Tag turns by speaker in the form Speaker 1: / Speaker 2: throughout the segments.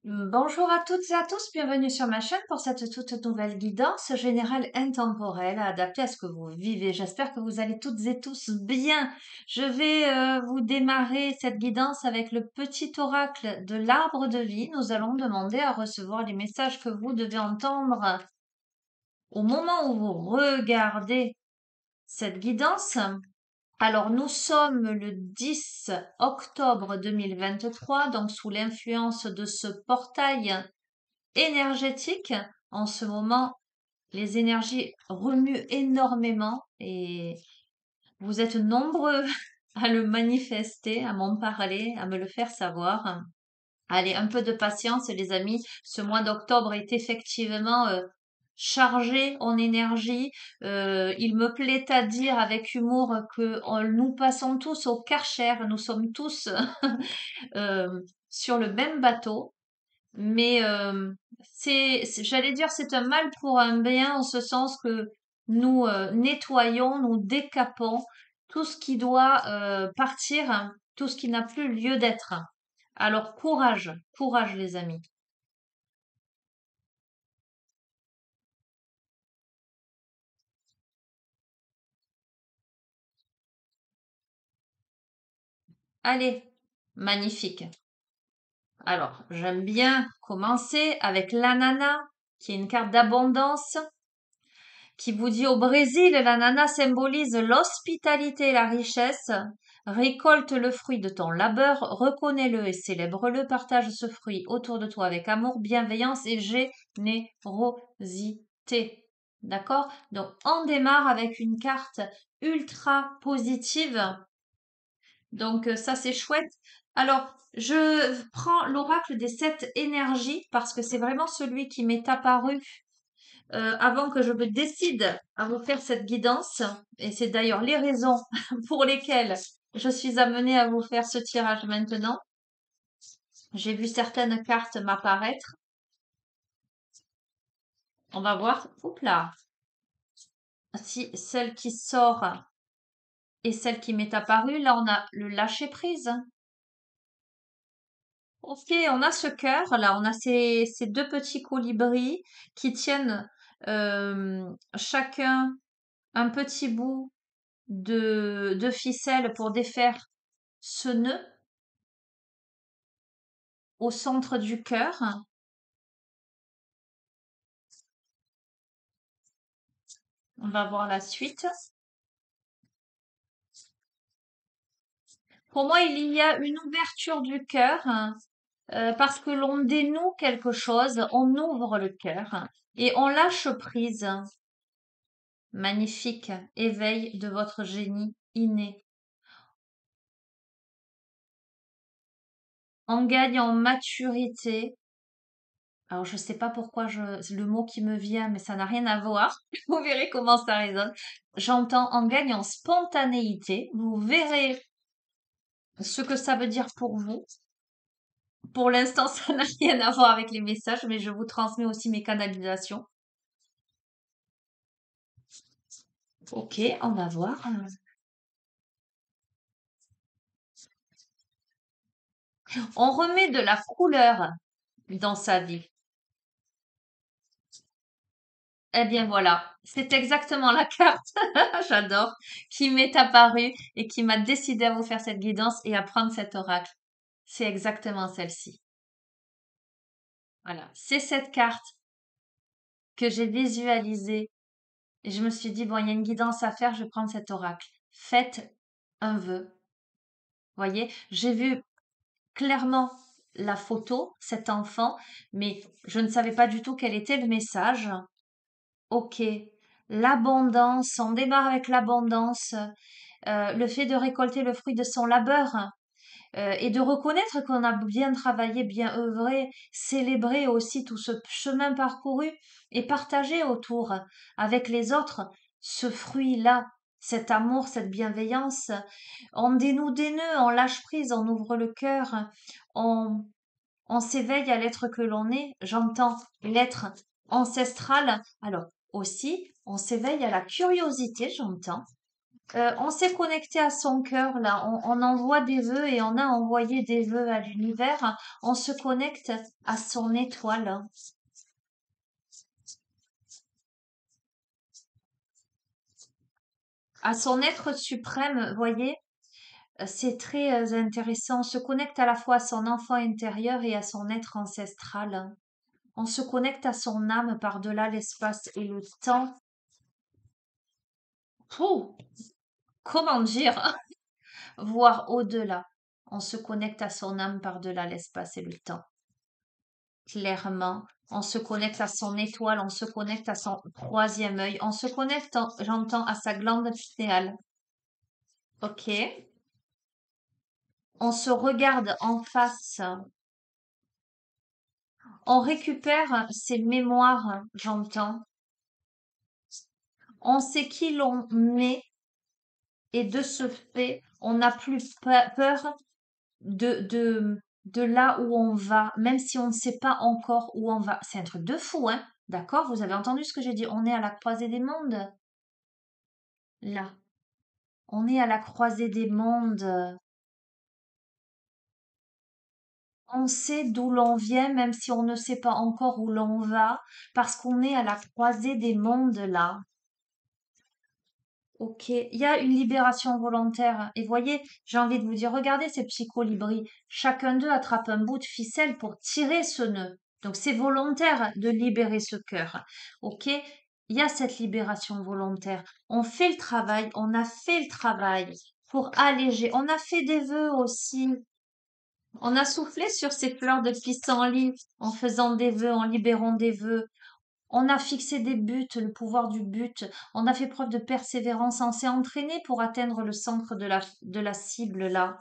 Speaker 1: Bonjour à toutes et à tous, bienvenue sur ma chaîne pour cette toute nouvelle guidance générale intemporelle adaptée à ce que vous vivez. J'espère que vous allez toutes et tous bien. Je vais vous démarrer cette guidance avec le petit oracle de l'arbre de vie. Nous allons demander à recevoir les messages que vous devez entendre au moment où vous regardez cette guidance. Alors, nous sommes le 10 octobre 2023, donc sous l'influence de ce portail énergétique. En ce moment, les énergies remuent énormément et vous êtes nombreux à le manifester, à m'en parler, à me le faire savoir. Allez, un peu de patience, les amis. Ce mois d'octobre est effectivement chargé en énergie. Il me plaît à dire avec humour que nous passons tous au Karcher. Nous sommes tous euh, sur le même bateau. Mais j'allais dire, c'est un mal pour un bien en ce sens que nous nettoyons, nous décapons tout ce qui doit partir, hein, tout ce qui n'a plus lieu d'être. Alors courage, courage les amis. Allez, magnifique. Alors, j'aime bien commencer avec l'ananas, qui est une carte d'abondance, qui vous dit au Brésil, l'ananas symbolise l'hospitalité et la richesse. Récolte le fruit de ton labeur, reconnais-le et célèbre-le, partage ce fruit autour de toi avec amour, bienveillance et générosité. D'accord? Donc, on démarre avec une carte ultra positive. Donc, ça, c'est chouette. Alors, je prends l'oracle des sept énergies parce que c'est vraiment celui qui m'est apparu avant que je me décide à vous faire cette guidance, et c'est d'ailleurs les raisons pour lesquelles je suis amenée à vous faire ce tirage maintenant. J'ai vu certaines cartes m'apparaître. On va voir. Oups là. Si celle qui sort est celle qui m'est apparue, là on a le lâcher prise. Ok, on a ce cœur, là on a ces deux petits colibris qui tiennent chacun un petit bout de ficelle pour défaire ce nœud au centre du cœur. On va voir la suite. Pour moi, il y a une ouverture du cœur parce que l'on dénoue quelque chose, on ouvre le cœur et on lâche prise. Magnifique éveil de votre génie inné. On gagne en maturité. Alors, je sais pas pourquoi c'est le mot qui me vient, mais ça n'a rien à voir. Vous verrez comment ça résonne. J'entends on gagne en spontanéité. Vous verrez ce que ça veut dire pour vous. Pour l'instant, ça n'a rien à voir avec les messages, mais je vous transmets aussi mes canalisations. Ok, on va voir. On remet de la couleur dans sa vie. Eh bien voilà, c'est exactement la carte, j'adore, qui m'est apparue et qui m'a décidé à vous faire cette guidance et à prendre cet oracle. C'est exactement celle-ci. Voilà, c'est cette carte que j'ai visualisée et je me suis dit, bon, il y a une guidance à faire, je vais prendre cet oracle. Faites un vœu. Voyez, j'ai vu clairement la photo, cet enfant, mais je ne savais pas du tout quel était le message. Ok, l'abondance, on démarre avec l'abondance, le fait de récolter le fruit de son labeur et de reconnaître qu'on a bien travaillé, bien œuvré, célébrer aussi tout ce chemin parcouru et partager autour avec les autres ce fruit-là, cet amour, cette bienveillance. On dénoue des nœuds, on lâche prise, on ouvre le cœur, on, on s'éveille à l'être que l'on est. J'entends l'être ancestral. Alors aussi, on s'éveille à la curiosité, j'entends. On s'est connecté à son cœur, là. On envoie des vœux et on a envoyé des vœux à l'univers. On se connecte à son étoile, à son être suprême, voyez. C'est très intéressant. On se connecte à la fois à son enfant intérieur et à son être ancestral. On se connecte à son âme par-delà l'espace et le temps. Ouh, comment dire? Voir au-delà. On se connecte à son âme par-delà l'espace et le temps. Clairement, on se connecte à son étoile, on se connecte à son troisième œil, on se connecte, j'entends, à sa glande pinéale. Ok? On se regarde en face. On récupère ses mémoires, j'entends. On sait qui l'on est et de ce fait, on n'a plus peur de là où on va, même si on ne sait pas encore où on va. C'est un truc de fou, hein? D'accord? Vous avez entendu ce que j'ai dit? On est à la croisée des mondes, là. On est à la croisée des mondes. On sait d'où l'on vient, même si on ne sait pas encore où l'on va, parce qu'on est à la croisée des mondes, là. Ok, il y a une libération volontaire. Et voyez, j'ai envie de vous dire, regardez ces petits colibris. Chacun d'eux attrape un bout de ficelle pour tirer ce nœud. Donc c'est volontaire de libérer ce cœur. Ok, il y a cette libération volontaire. On fait le travail, on a fait le travail pour alléger. On a fait des vœux aussi. On a soufflé sur ces fleurs de pissenlit en faisant des vœux, en libérant des vœux. On a fixé des buts, le pouvoir du but. On a fait preuve de persévérance. On s'est entraîné pour atteindre le centre de la cible là.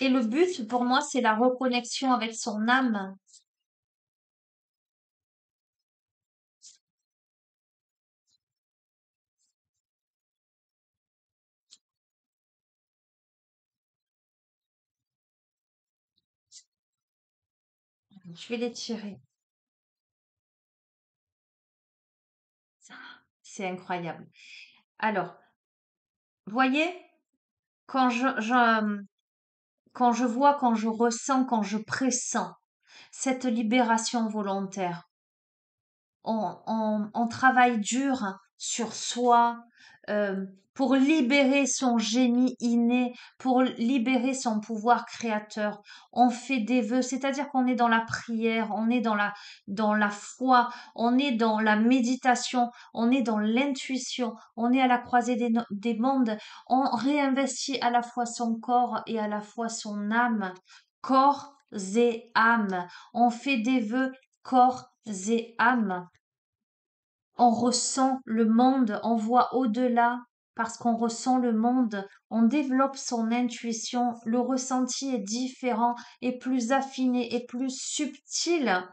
Speaker 1: Et le but pour moi, c'est la reconnexion avec son âme. Je vais les tirer. Ça, c'est incroyable. Alors, voyez, quand quand je vois, quand je ressens, quand je pressens cette libération volontaire, on travaille dur sur soi euh, pour libérer son génie inné, pour libérer son pouvoir créateur. On fait des vœux, c'est-à-dire qu'on est dans la prière, on est dans la foi, on est dans la méditation, on est dans l'intuition, on est à la croisée des mondes. On réinvestit à la fois son corps et à la fois son âme. Corps et âme. On fait des vœux corps et âme. On ressent le monde, on voit au-delà parce qu'on ressent le monde, on développe son intuition, le ressenti est différent et plus affiné et plus subtil.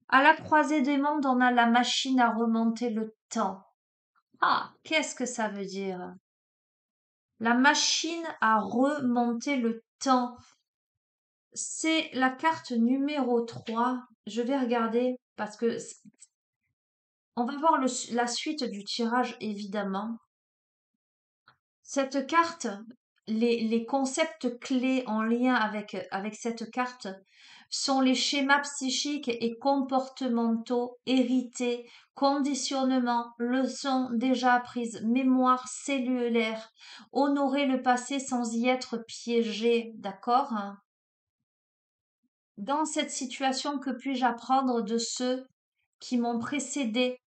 Speaker 1: À la croisée des mondes, on a la machine à remonter le temps. Ah, qu'est-ce que ça veut dire? La machine à remonter le temps. C'est la carte numéro 3. Je vais regarder parce que on va voir la suite du tirage évidemment. Cette carte, les concepts clés en lien avec cette carte sont les schémas psychiques et comportementaux hérités, conditionnements, leçons déjà apprises, mémoire cellulaire, honorer le passé sans y être piégé, d'accord? Dans cette situation, que puis-je apprendre de ceux qui m'ont précédé?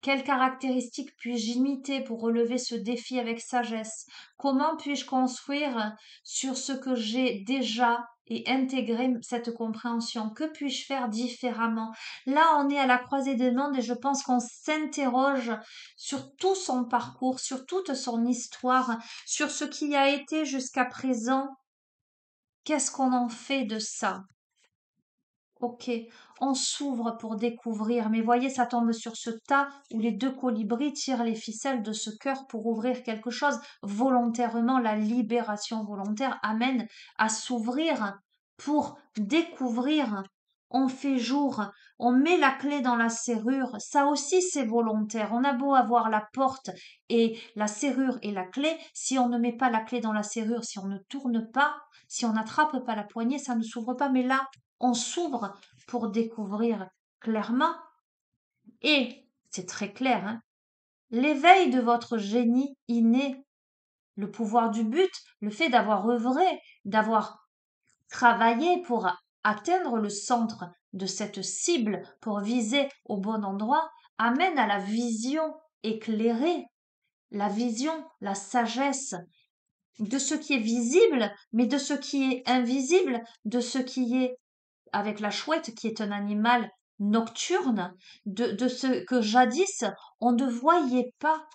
Speaker 1: Quelles caractéristiques puis-je imiter pour relever ce défi avec sagesse? Comment puis-je construire sur ce que j'ai déjà et intégrer cette compréhension? Que puis-je faire différemment? Là, on est à la croisée des mondes et je pense qu'on s'interroge sur tout son parcours, sur toute son histoire, sur ce qui a été jusqu'à présent. Qu'est-ce qu'on en fait de ça? Ok, on s'ouvre pour découvrir, mais voyez, ça tombe sur ce tas où les deux colibris tirent les ficelles de ce cœur pour ouvrir quelque chose. Volontairement, la libération volontaire amène à s'ouvrir pour découvrir on fait jour, on met la clé dans la serrure, ça aussi c'est volontaire. On a beau avoir la porte et la serrure et la clé, si on ne met pas la clé dans la serrure, si on ne tourne pas, si on n'attrape pas la poignée, ça ne s'ouvre pas. Mais là, on s'ouvre pour découvrir clairement. Et c'est très clair, hein, l'éveil de votre génie inné, le pouvoir du but, le fait d'avoir œuvré, d'avoir travaillé pour atteindre le centre de cette cible, pour viser au bon endroit, amène à la vision éclairée, la vision, la sagesse de ce qui est visible, mais de ce qui est invisible, de ce qui est avec la chouette qui est un animal nocturne, de ce que jadis on ne voyait pas,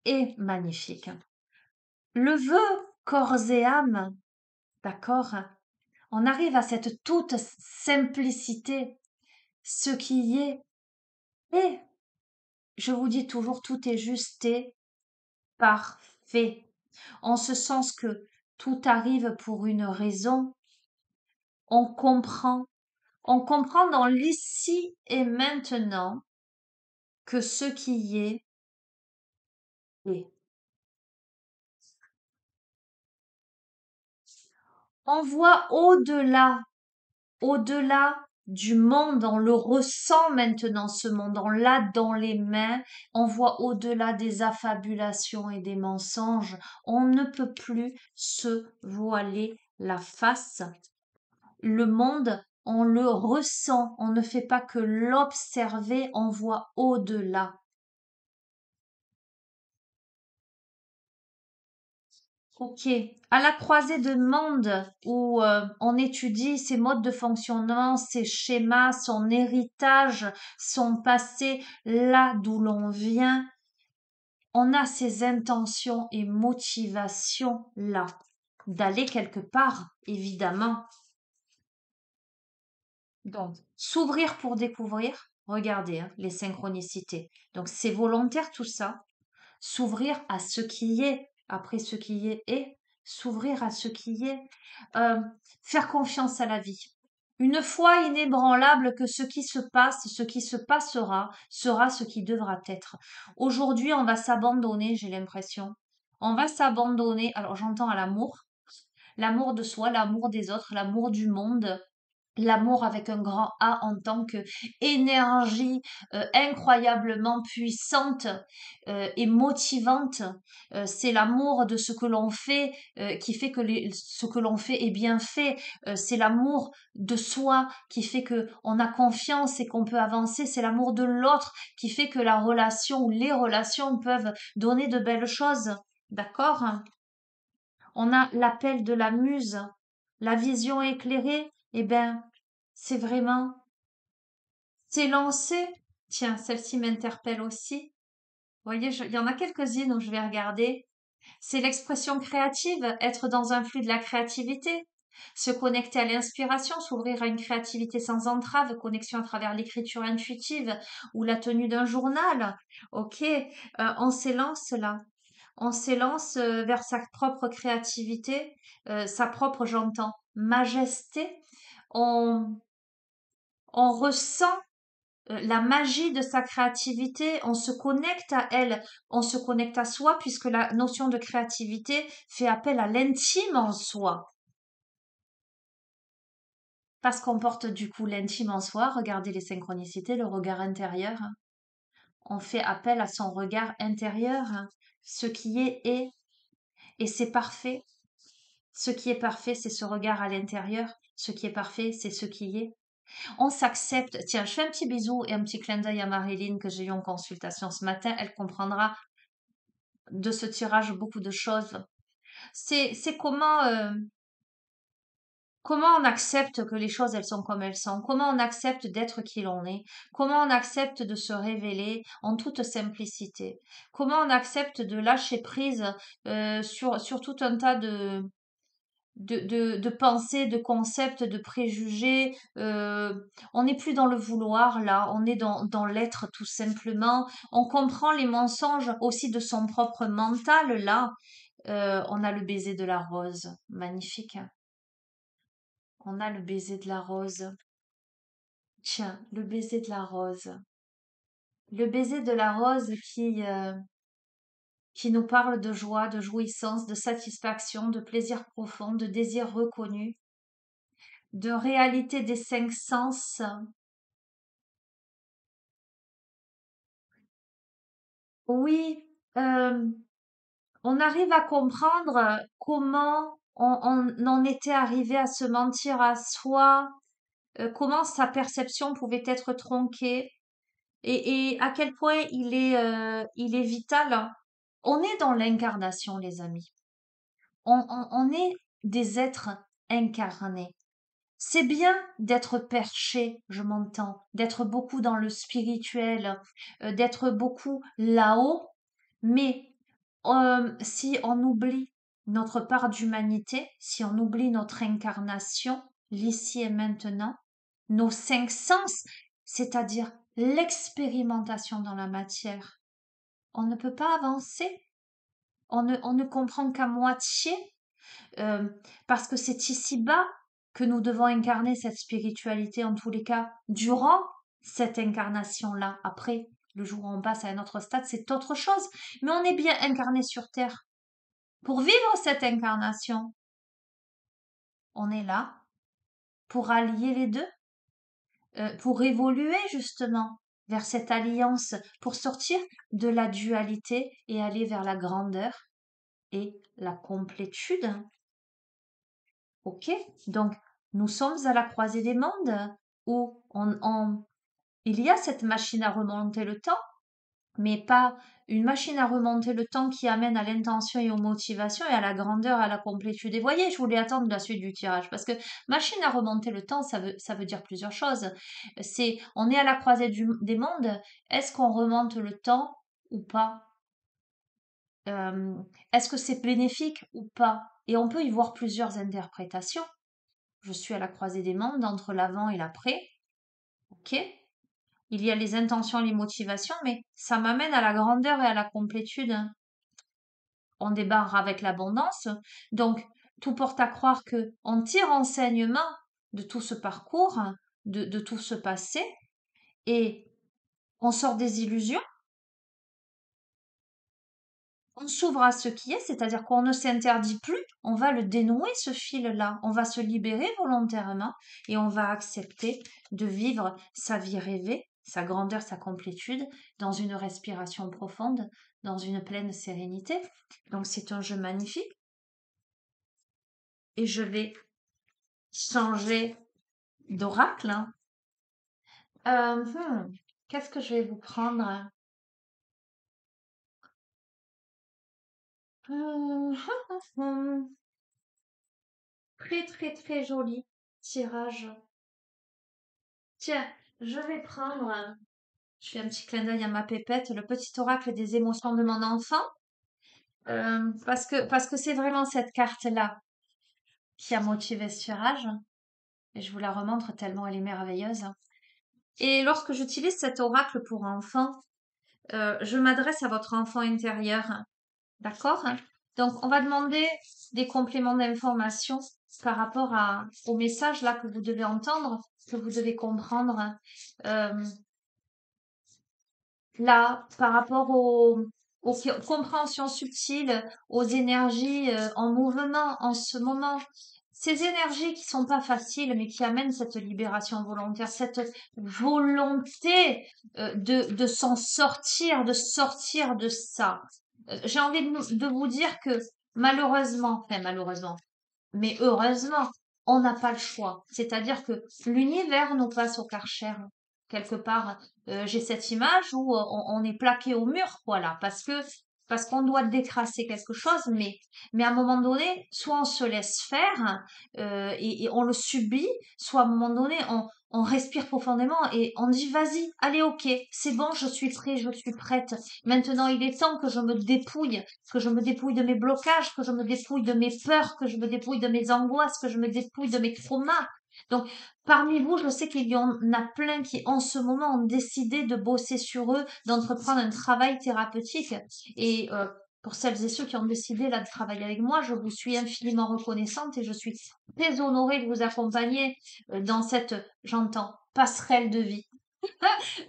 Speaker 1: est magnifique. Le vœu corps et âme, d'accord? On arrive à cette toute simplicité, ce qui est, et je vous dis toujours, tout est juste et parfait. En ce sens que tout arrive pour une raison, on comprend, on comprend dans l'ici et maintenant que ce qui est est. On voit au-delà, au-delà du monde, on le ressent maintenant, ce monde, on l'a dans les mains, on voit au-delà des affabulations et des mensonges, on ne peut plus se voiler la face. Le monde, on le ressent, on ne fait pas que l'observer, on voit au-delà. Ok, à la croisée de mondes où on étudie ses modes de fonctionnement, ses schémas, son héritage, son passé, là d'où l'on vient, on a ses intentions et motivations là, d'aller quelque part, évidemment. Donc, s'ouvrir pour découvrir, regardez hein, les synchronicités. Donc, c'est volontaire tout ça. S'ouvrir à ce qui est, après ce qui est, s'ouvrir à ce qui est, euh, faire confiance à la vie. Une foi inébranlable que ce qui se passe, ce qui se passera, sera ce qui devra être. Aujourd'hui, on va s'abandonner, j'ai l'impression. On va s'abandonner, alors j'entends à l'amour, l'amour de soi, l'amour des autres, l'amour du monde, l'amour avec un grand A en tant que énergie incroyablement puissante et motivante. C'est l'amour de ce que l'on fait qui fait que ce que l'on fait est bien fait. C'est l'amour de soi qui fait que on a confiance et qu'on peut avancer. C'est l'amour de l'autre qui fait que la relation ou les relations peuvent donner de belles choses. D'accord? On a l'appel de la muse, la vision éclairée. Eh ben, c'est vraiment s'élancer. Tiens, celle-ci m'interpelle aussi. Vous voyez, il y en a quelques-unes où je vais regarder. C'est l'expression créative, être dans un flux de la créativité, se connecter à l'inspiration, s'ouvrir à une créativité sans entrave, connexion à travers l'écriture intuitive ou la tenue d'un journal. Ok, on s'élance là. On s'élance vers sa propre créativité, sa propre, j'entends, majesté. On, on ressent la magie de sa créativité, on se connecte à elle, on se connecte à soi puisque la notion de créativité fait appel à l'intime en soi. Parce qu'on porte du coup l'intime en soi, regardez les synchronicités, le regard intérieur. On fait appel à son regard intérieur, ce qui est, et c'est parfait. Ce qui est parfait, c'est ce regard à l'intérieur. Ce qui est parfait, c'est ce qui est. On s'accepte. Tiens, je fais un petit bisou et un petit clin d'œil à Marilyn que j'ai eu en consultation ce matin. Elle comprendra de ce tirage beaucoup de choses. C'est comment on accepte que les choses elles sont comme elles sont, comment on accepte d'être qui l'on est, comment on accepte de se révéler en toute simplicité, comment on accepte de lâcher prise sur tout un tas de pensées, de concepts, de préjugés. On n'est plus dans le vouloir là, on est dans l'être tout simplement. On comprend les mensonges aussi de son propre mental là. On a le baiser de la rose, magnifique, hein. On a le baiser de la rose. Tiens, le baiser de la rose. Le baiser de la rose qui nous parle de joie, de jouissance, de satisfaction, de plaisir profond, de désir reconnu, de réalité des cinq sens. Oui, on arrive à comprendre comment on en était arrivé à se mentir à soi, comment sa perception pouvait être tronquée et à quel point il est vital. On est dans l'incarnation, les amis. On est des êtres incarnés. C'est bien d'être perché, je m'entends, d'être beaucoup dans le spirituel, d'être beaucoup là-haut, mais si on oublie notre part d'humanité, si on oublie notre incarnation, l'ici et maintenant, nos cinq sens, c'est-à-dire l'expérimentation dans la matière, on ne peut pas avancer, on ne comprend qu'à moitié, euh, parce que c'est ici-bas que nous devons incarner cette spiritualité, en tous les cas, durant cette incarnation-là. Après, le jour où on passe à un autre stade, c'est autre chose. Mais on est bien incarné sur Terre. Pour vivre cette incarnation, on est là pour allier les deux, pour évoluer justement vers cette alliance, pour sortir de la dualité et aller vers la grandeur et la complétude. Ok, donc nous sommes à la croisée des mondes où il y a cette machine à remonter le temps, mais pas une machine à remonter le temps qui amène à l'intention et aux motivations et à la grandeur, à la complétude. Et voyez, je voulais attendre la suite du tirage parce que machine à remonter le temps, ça veut dire plusieurs choses. On est à la croisée des mondes. Est-ce qu'on remonte le temps ou pas? Euh, Est-ce que c'est bénéfique ou pas? Et on peut y voir plusieurs interprétations. Je suis à la croisée des mondes entre l'avant et l'après. Ok? Il y a les intentions, les motivations, mais ça m'amène à la grandeur et à la complétude. On débarre avec l'abondance. Donc, tout porte à croire que on tire enseignement de tout ce parcours, de tout ce passé, et on sort des illusions. On s'ouvre à ce qui est, c'est-à-dire qu'on ne s'interdit plus, on va le dénouer, ce fil-là, on va se libérer volontairement et on va accepter de vivre sa vie rêvée, sa grandeur, sa complétude, dans une respiration profonde, dans une pleine sérénité. Donc c'est un jeu magnifique et je vais changer d'oracle. Euh, hmm, Qu'est-ce que je vais vous prendre? Hum, Très très très joli tirage. Tiens, je vais prendre, je fais un petit clin d'œil à ma pépette, le petit oracle des émotions de mon enfant, parce que c'est vraiment cette carte-là qui a motivé ce tirage, et je vous la remontre tellement elle est merveilleuse. Et lorsque j'utilise cet oracle pour enfant, je m'adresse à votre enfant intérieur, d'accord? Donc, on va demander des compléments d'information par rapport au message là que vous devez entendre, que vous devez comprendre. Euh, Là, par rapport aux compréhensions subtiles, aux énergies en mouvement en ce moment, ces énergies qui sont pas faciles, mais qui amènent cette libération volontaire, cette volonté de s'en sortir, de sortir de ça. J'ai envie de vous dire que malheureusement, mais heureusement, on n'a pas le choix. C'est-à-dire que l'univers nous passe au karcher. Quelque part, j'ai cette image où on est plaqué au mur, voilà, parce qu'on doit décrasser quelque chose, mais à un moment donné, soit on se laisse faire et on le subit, soit à un moment donné, on respire profondément et on dit vas-y, allez, ok, c'est bon, je suis prêt, je suis prête. Maintenant, il est temps que je me dépouille de mes blocages, que je me dépouille de mes peurs, que je me dépouille de mes angoisses, que je me dépouille de mes traumas. Donc, parmi vous, je sais qu'il y en a plein qui, en ce moment, ont décidé de bosser sur eux, d'entreprendre un travail thérapeutique. Et pour celles et ceux qui ont décidé là de travailler avec moi, je vous suis infiniment reconnaissante et je suis très honorée de vous accompagner dans cette, j'entends, passerelle de vie.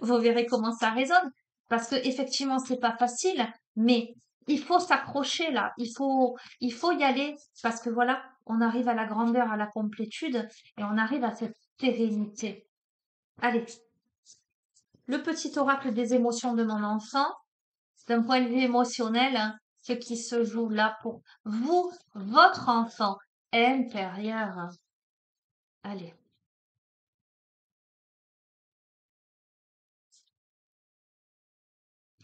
Speaker 1: Vous verrez comment ça résonne. Parce que effectivement, c'est pas facile, mais il faut s'accrocher là. Il faut y aller parce que voilà, on arrive à la grandeur, à la complétude et on arrive à cette sérénité. Allez, le petit oracle des émotions de mon enfant, d'un point de vue émotionnel, hein, ce qui se joue là pour vous, votre enfant intérieur. Allez.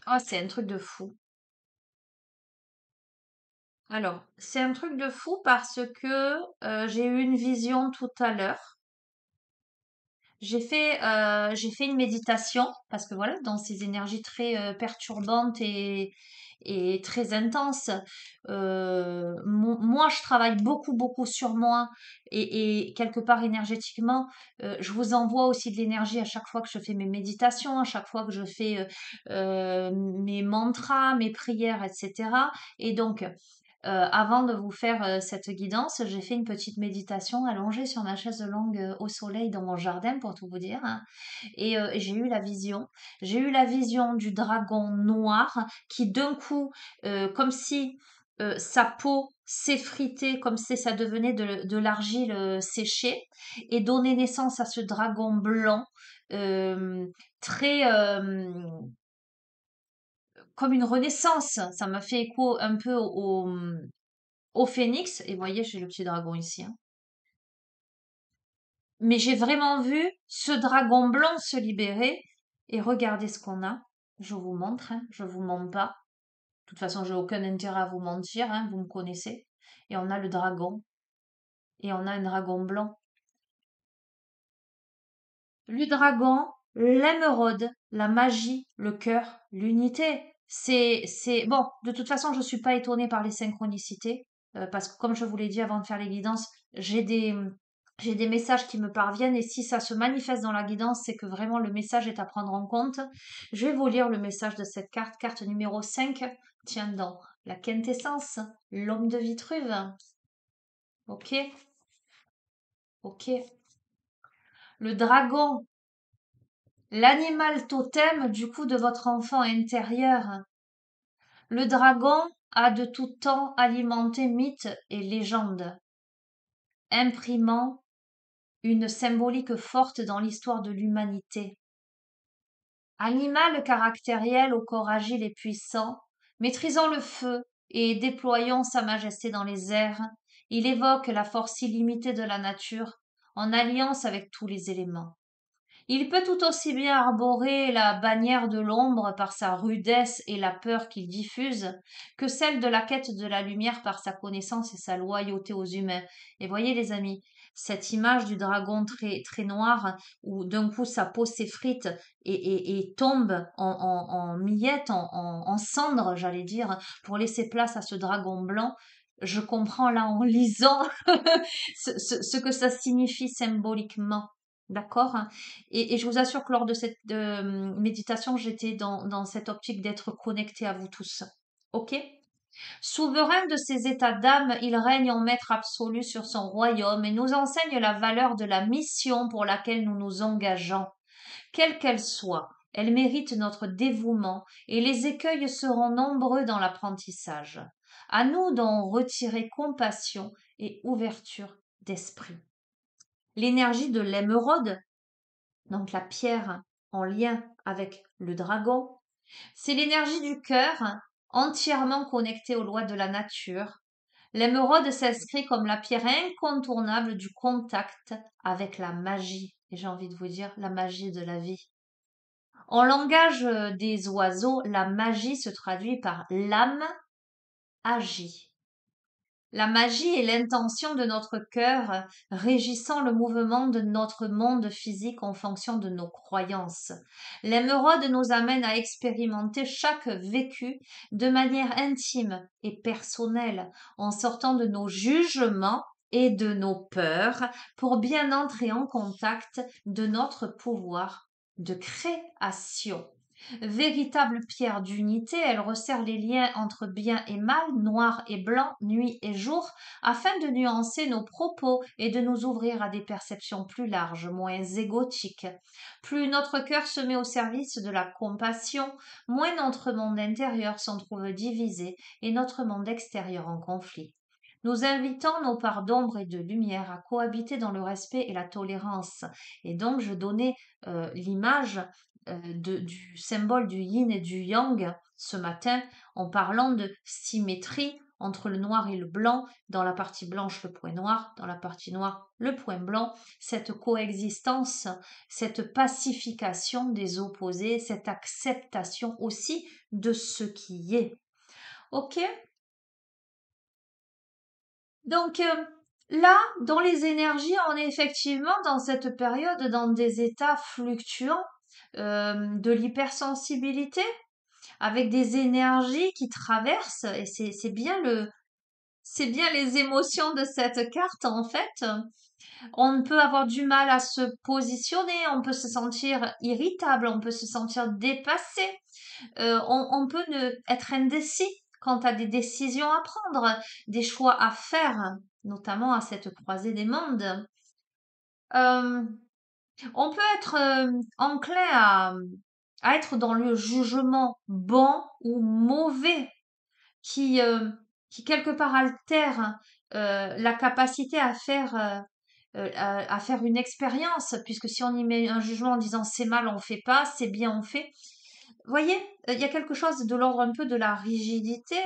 Speaker 1: Oh, c'est un truc de fou. Alors, c'est un truc de fou parce que j'ai eu une vision tout à l'heure. J'ai fait une méditation parce que voilà, dans ces énergies très perturbantes et très intenses, moi, je travaille beaucoup, beaucoup sur moi et quelque part énergétiquement, je vous envoie aussi de l'énergie à chaque fois que je fais mes méditations, à chaque fois que je fais mes mantras, mes prières, etc. Et donc, avant de vous faire cette guidance, j'ai fait une petite méditation allongée sur ma chaise longue au soleil dans mon jardin, pour tout vous dire, hein. Et j'ai eu la vision. J'ai eu la vision du dragon noir qui, d'un coup, comme si sa peau s'effritait, comme si ça devenait de l'argile séchée, et donnait naissance à ce dragon blanc euh, très comme une renaissance. Ça m'a fait écho un peu au phénix, et vous voyez, j'ai le petit dragon ici, hein. Mais j'ai vraiment vu ce dragon blanc se libérer, et regardez ce qu'on a. Je vous montre, hein, je vous mens pas. De toute façon, j'ai aucun intérêt à vous mentir, hein, vous me connaissez. Et on a le dragon, et on a un dragon blanc. Le dragon, l'émeraude, la magie, le cœur, l'unité. Bon, de toute façon, je suis pas étonnée par les synchronicités, parce que comme je vous l'ai dit avant de faire les guidances, j'ai des messages qui me parviennent et si ça se manifeste dans la guidance, c'est que vraiment le message est à prendre en compte. Je vais vous lire le message de cette carte, carte numéro 5, tiens dans la quintessence, l'homme de Vitruve. Ok, ok. Le dragon, l'animal totem du coup de votre enfant intérieur. Le dragon a de tout temps alimenté mythes et légendes, imprimant une symbolique forte dans l'histoire de l'humanité. Animal caractériel au corps agile et puissant, maîtrisant le feu et déployant sa majesté dans les airs, il évoque la force illimitée de la nature en alliance avec tous les éléments. Il peut tout aussi bien arborer la bannière de l'ombre par sa rudesse et la peur qu'il diffuse, que celle de la quête de la lumière par sa connaissance et sa loyauté aux humains. Et voyez les amis, cette image du dragon très, très noir, où d'un coup sa peau s'effrite et tombe en miettes, en cendres, j'allais dire, pour laisser place à ce dragon blanc, je comprends là en lisant ce que ça signifie symboliquement. D'accord? Et je vous assure que lors de cette méditation, j'étais dans cette optique d'être connectée à vous tous. Ok? Souverain de ses états d'âme, il règne en maître absolu sur son royaume et nous enseigne la valeur de la mission pour laquelle nous nous engageons. Quelle qu'elle soit, elle mérite notre dévouement et les écueils seront nombreux dans l'apprentissage. À nous d'en retirer compassion et ouverture d'esprit. L'énergie de l'émeraude, donc la pierre en lien avec le dragon, c'est l'énergie du cœur entièrement connectée aux lois de la nature. L'émeraude s'inscrit comme la pierre incontournable du contact avec la magie, et j'ai envie de vous dire la magie de la vie. En langage des oiseaux, la magie se traduit par l'âme agit. La magie est l'intention de notre cœur régissant le mouvement de notre monde physique en fonction de nos croyances. L'émeraude nous amène à expérimenter chaque vécu de manière intime et personnelle, en sortant de nos jugements et de nos peurs pour bien entrer en contact de notre pouvoir de création. Véritable pierre d'unité, elle resserre les liens entre bien et mal, noir et blanc, nuit et jour, afin de nuancer nos propos et de nous ouvrir à des perceptions plus larges, moins égotiques. Plus notre cœur se met au service de la compassion, moins notre monde intérieur s'en trouve divisé et notre monde extérieur en conflit. Nous invitons nos parts d'ombre et de lumière à cohabiter dans le respect et la tolérance. Et donc, je donnais l'image du symbole du yin et du yang ce matin en parlant de symétrie entre le noir et le blanc, dans la partie blanche le point noir, dans la partie noire le point blanc, cette coexistence, cette pacification des opposés, cette acceptation aussi de ce qui est. Ok. Donc là, dans les énergies, on est effectivement dans cette période dans des états fluctuants de l'hypersensibilité, avec des énergies qui traversent, et c'est bien les émotions de cette carte en fait. On peut avoir du mal à se positionner, on peut se sentir irritable, on peut se sentir dépassé, on peut être indécis quant à des décisions à prendre, des choix à faire, notamment à cette croisée des mondes. Euh, on peut être enclin à être dans le jugement bon ou mauvais qui quelque part altère la capacité à faire une expérience, puisque si on y met un jugement en disant c'est mal, on fait pas, c'est bien, on fait. Vous voyez, il y a quelque chose de l'ordre un peu de la rigidité.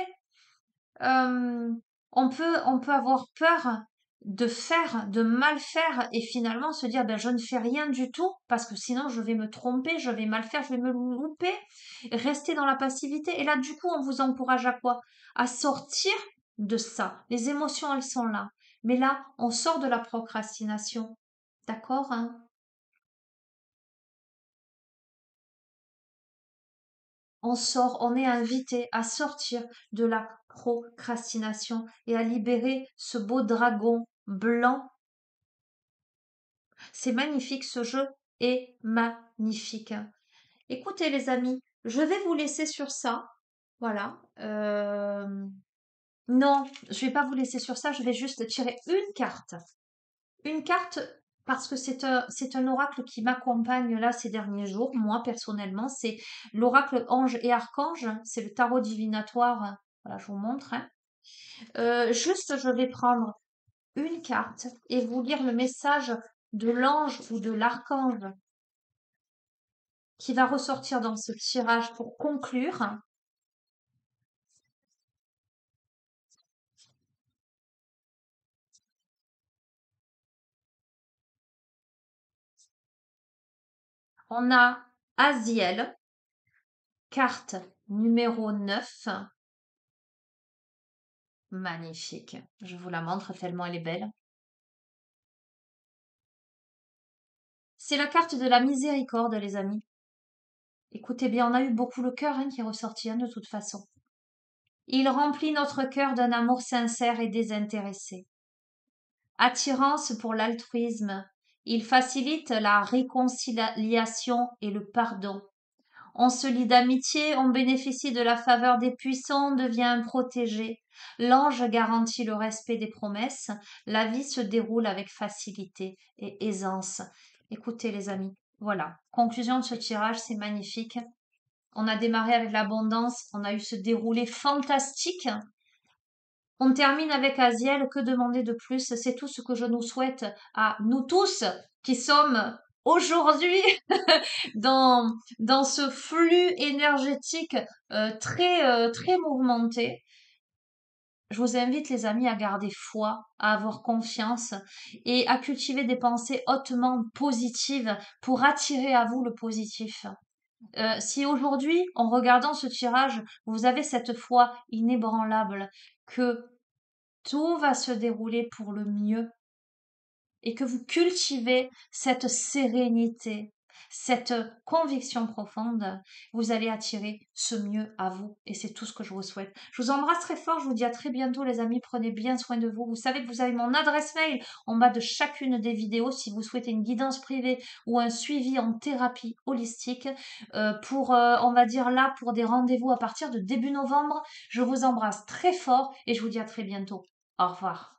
Speaker 1: Euh, on peut avoir peur de faire, de mal faire et finalement se dire ben, je ne fais rien du tout parce que sinon je vais me tromper, je vais mal faire, je vais me louper, rester dans la passivité. Et là, du coup, on vous encourage à quoi? À sortir de ça. Les émotions, elles sont là. Mais là, on sort de la procrastination. D'accord, hein? On sort, on est invité à sortir de la procrastination et à libérer ce beau dragon blanc. C'est magnifique, ce jeu est magnifique. Écoutez les amis, je vais vous laisser sur ça. Voilà. Non, je vais pas vous laisser sur ça, je vais juste tirer une carte. Une carte parce que c'est un oracle qui m'accompagne là ces derniers jours. Moi, personnellement, c'est l'oracle ange et archange. C'est le tarot divinatoire. Voilà, je vous montre, hein. Juste, je vais prendre une carte et vous lire le message de l'ange ou de l'archange qui va ressortir dans ce tirage pour conclure. On a Aziel, carte numéro 9. Magnifique. Je vous la montre tellement elle est belle. C'est la carte de la miséricorde, les amis. Écoutez bien, on a eu beaucoup le cœur hein, qui est ressorti hein, de toute façon. Il remplit notre cœur d'un amour sincère et désintéressé. Attirance pour l'altruisme. Il facilite la réconciliation et le pardon. On se lie d'amitié, on bénéficie de la faveur des puissants, on devient un protégé. L'ange garantit le respect des promesses. La vie se déroule avec facilité et aisance. Écoutez les amis, voilà. Conclusion de ce tirage, c'est magnifique. On a démarré avec l'abondance, on a eu ce déroulé fantastique. On termine avec Asiel, que demander de plus? C'est tout ce que je nous souhaite à nous tous qui sommes aujourd'hui dans ce flux énergétique très mouvementé. Je vous invite, les amis, à garder foi, à avoir confiance et à cultiver des pensées hautement positives pour attirer à vous le positif. Si aujourd'hui, en regardant ce tirage, vous avez cette foi inébranlable que tout va se dérouler pour le mieux et que vous cultivez cette sérénité, cette conviction profonde, vous allez attirer ce mieux à vous. Et c'est tout ce que je vous souhaite. Je vous embrasse très fort. Je vous dis à très bientôt, les amis. Prenez bien soin de vous. Vous savez que vous avez mon adresse mail en bas de chacune des vidéos si vous souhaitez une guidance privée ou un suivi en thérapie holistique pour, on va dire là, pour des rendez-vous à partir de début novembre. Je vous embrasse très fort et je vous dis à très bientôt. Au revoir.